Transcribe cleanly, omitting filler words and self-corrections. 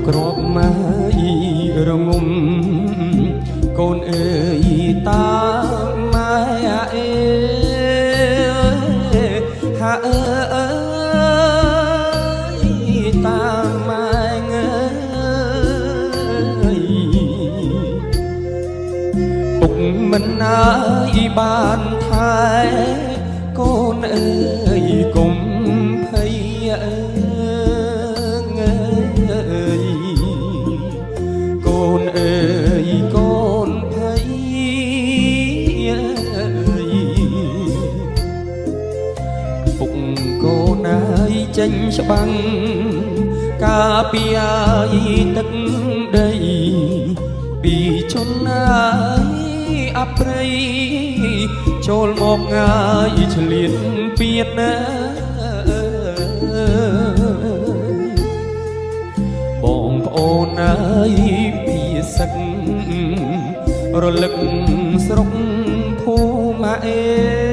ក្របមករងំកូនអើយតាមម៉ែអេហាអើយតាមម៉ែងើយពុកមិនណាយបានថែកូនអើយកុំភ័យអើយកូនអើយកូនភ័យពុកកូនហើយចេញច្បាំងការពីឲ្យទឹកដីពីជនណាយអប្រិយចូលមកងាយឆ្លៀនពៀនណាបងប្អូនអើយពីសឹករលឹកស្រុកភូមិអេ